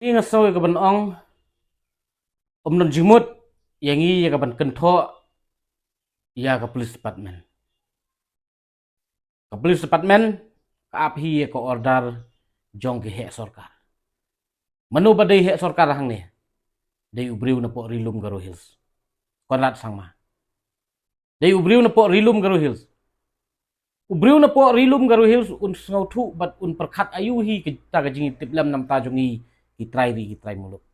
Ingat sawi ka ban ong non jimut yang ya ka ban kentho ya ka police department. Ka police department ka aphi ya ka order jong ke hek sorkar. Manu badai hek sorkar hang ne. Dai ubriu na po rilum garo hills. Konrad sangma. Dai ubriu na po rilum garo hills. Ubriu na po rilum garo hills un ngau thu bat un perkhat ayuhi kita ka jingi tiplam nam ta jongi kitrai muluk.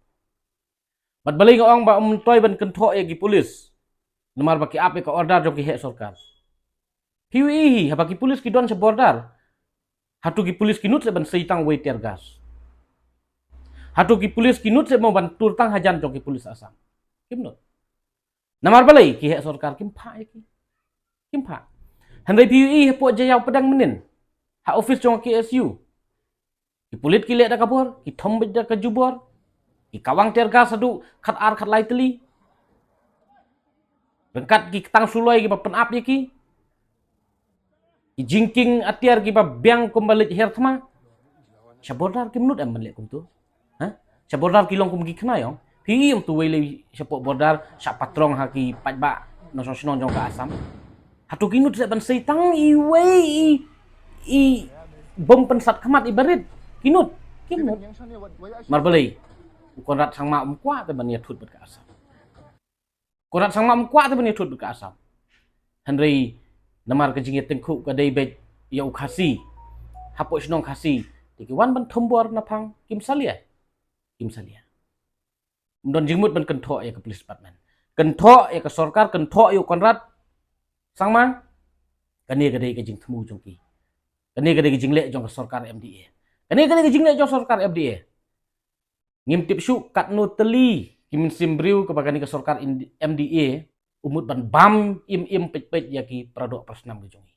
Bat balai nga ong ba toy ban kentho ya gi police. Namar baki ape ka order jong ki hek sorkar. Piwi habaki pulis ki don sa bordar. Hatu ki pulis kinut se ban seitang wei tear gas. Hatu ki pulis kinut se mau ban turtang hajan jong ki pulis asam. Kimno. Namar balai ki hek sorkar kim pha ki. Kim pha. Handai piwi po jayau pedang menin. Ha office jong ki SU. Ki pulit ki lek da kabur, ki thombit da ka jubor. Ki kawang tear gas adu khat ar khat lai teli. Bengkat ki tang suloi ki pen ap ki. Jingking atiar ki ba biang kumbalit her thma sabordar ki menut am lek kum tu ha sabordar ki long kum gi khna yong hi tu wei sapok bordar sa patrong ha ki pajba no sosnon jong ka asam hatu kinut se ban seitang i wei i bom pensat khamat ibarit kinut marbelai konrat sangma umkwa te ban yathut bet ka asam konrat sangma umkwa te ban yathut bet ka asam hanrei namar ka jingit tengku ka dai bet ya khasi hapo snong khasi dikiwan ban thombor na phang kim salia don jingmut ban kentho ya ka police department kentho ya ka sorkar kentho yu konrad sangma kani ka dai ka jing thmu jongki kani ka dai ka jingle jong ka sorkar MDA kani ka dai ka jingle jong sorkar MDA ngim tip su kat no teli kim simbriu ka bagani ka sorkar MDA umut ban bam im pet ya ki pradok persnam ke jongi.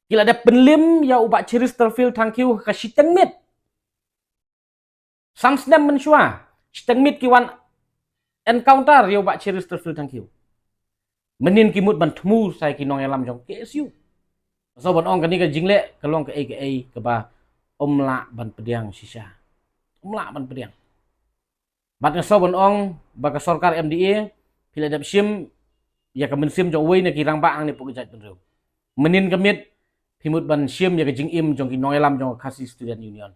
Kila ada penlim ya ubak ciris terfil tangkiu ka siteng mit. Samsdam mensua. Siteng mit kiwan encounter ya ubak ciris terfil tangkiu. Menin kimut ban temu saya ki nong elam jong KSU. So ban ong kani ka jingle kelong ke AKA ke ba omla ban pediang sisa. Omla ban pediang. Bat so ban ong ba ka sorkar MDA pila dap sim ya ka mensim jong wei na kirang ba ang ni pugajat penreu menin kamit pimut ban sim ya ka jing im jong ki noelam jong khasi student union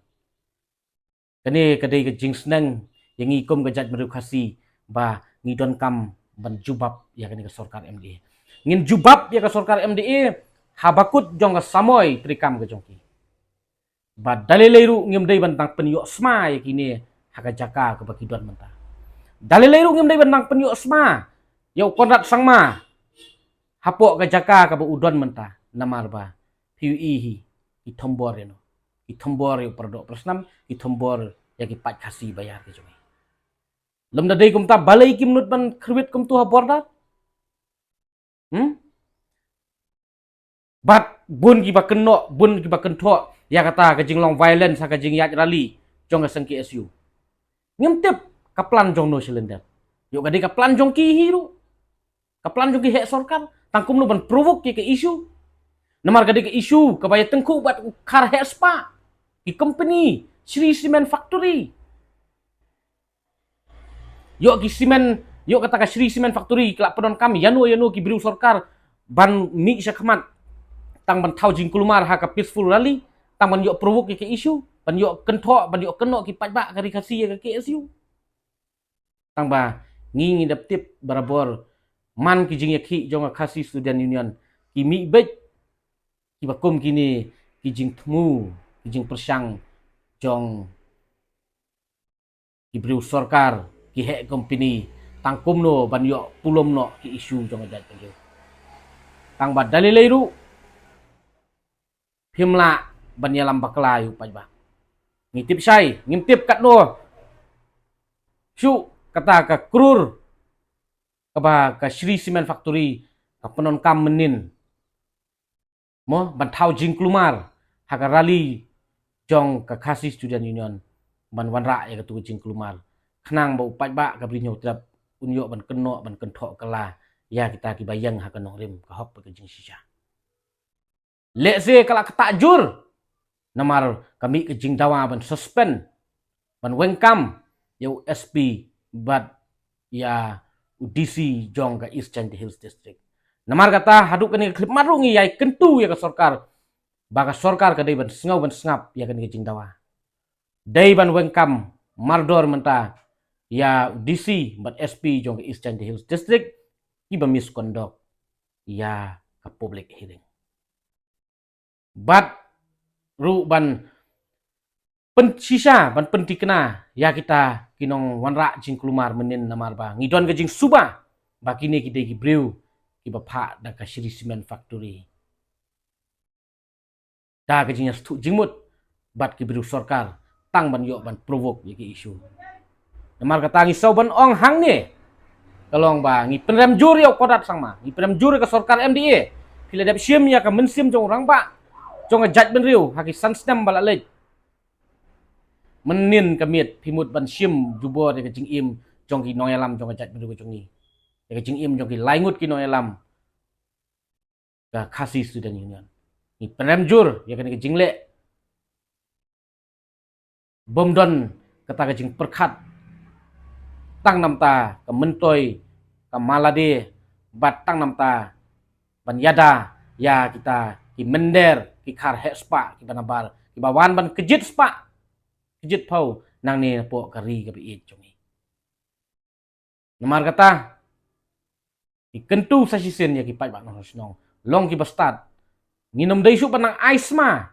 kani kadai ka jing snang yang ikom gajat penreu khasi ba ngidon kam ban jubab ya kani ka sorkar MDA ngin jubab ya ka sorkar MDA habakut jong ka samoy trikam ka jong ki ba dalilairu ngim dai ban tang penyo sma ya kini haka jaka ka bakidon mentah dalilairu ngim dai ban tang penyo sma yau konrat sangma hapok ka jaka ka ba udon mentah namar ba PUI hi thombor no i thombor yu perdok persnam i thombor ya ki pat khasi bayar ke jongi lem da dei kum ta balai ki menut ban khruit kum tu ha borda bat bun ki ba kenno bun ki ba kentho ya kata ka jinglong violence ka jing yat rally jong ka sangki SU ngem tep kaplan jong no cylinder yo ka dei kaplan jong ki hiru kaplan jong ki hek sorkar tangkum no ban provoke ki ke isu namar gade ke isu ka baya tengku bat khar hek spa ki company Sri Cement Factory yo ki cement yo kata ka Sri Cement Factory kelak pedon kami yanu ki briu sorkar ban mi sakmat tang ban thau jing kulumar ha ka peaceful rally tang ban yo provoke ki ke isu ban yo kentho ban yo kenno ki pajba ka rikasi ka KSU tang ba ngi dap tip barabor man ki jing yakhi jong khasi student union ki mi bet ki bakum kini ki jing thmu ki jing persang jong ki briu sorkar ki hek company tangkum no ban yo pulom no ki isu jong ajat penjo tang ba dalilairu himla ban yalam bakla yu pajba ngitip sai ngintip kat no su kata ka krur kaba ka Sri Cement Factory ka penon kam menin mo ban thau jing klumar ha ka rally jong ka khasi student union ban wanra ya ka tu jing klumar khnang ba upat ba ka brinyo trap unyo ban kenno ban kentho kala ya kita ki bayang ha ka nongrim ka hok ka jing sisa lek se kala ka tajur namar kami ke jing dawa ban suspend ban wengkam ya SP bat ya DC jong ka East Chandy Hills District. Namar kata haduk kani klip marungi yai kentu ya ka sorkar. Baka sorkar ka dei ban sengap ya kani jing dawa. Dei ban wengkam mardor menta ya DC bat SP jong ka East Chandy Hills District iba misconduct ya ka public hearing. Bat ru ban pensisa ban pentikna ya kita kinong wanra jing kelumar menin namar ba ngidon ke jing suba bakini kita ki breu ki bapa da ka Shiri Cement Factory da ke jing stu jingmut bat ki breu sorkar tang ban yo ban provoke ye ki isu namar kata ngi sau ban ong hang ni kalong ba ngi penrem jur yo kodat sang ma ngi penrem jur ke sorkar MDA pila dap sim ya ka mensim jong orang ba jong jaj ben riu haki sansnam bala lej menin kamit pimut ban sim jubo de jing im jong ki noyalam jong jat bedu jong ni de jing im jong ki laingut ki noyalam ka khasi student union ni penrem jur ya kan jing le bomdon kata jing perkhat tang namta ka mentoi ka malade bat tang namta ban yada ya kita ki mender ki khar he spa ki banabar ki bawan ban kejit spa kejit pau nang ni po kari ka bi jongi namar kata ikentu sa sisen ya ki pai ba nong snong long ki bastad nginom dai su panang ice ma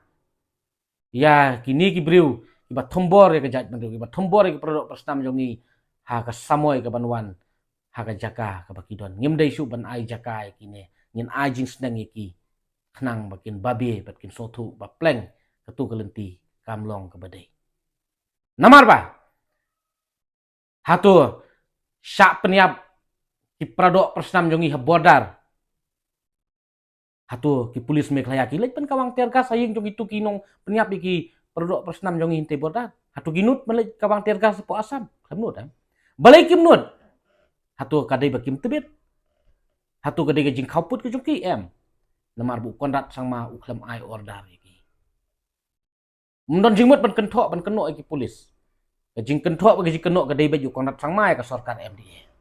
ya kini ki breu ki ba thombor ya ka jat bandu ki ba thombor ki produk perstam jongi ha ka samoy ka banwan ha ka jaka ka bakidon ngim dai su ban ai jaka kini ngin ai jing snang ki khnang bakin babe bakin sotu ba pleng katu kelenti kamlong ka badai namar ba hatu syak peniap ki pradok persnam jongi habodar hatu ki pulis meklaya ki lej pen kawang terka saying jongi tu kinong peniap ki pradok persnam jongi hinte bodar hatu ginut melej kawang terka sepo asam kamnut balai kimnut hatu kadai bakim tebet hatu kadai gajing kauput ke jongi namar bu konrat sang ma uklam ai ordar ki mendon jingmut ban kentok ban kenok ki pulis jing kentok bagi jing kenok kadai baju konrat sang ma ka sorkar MDA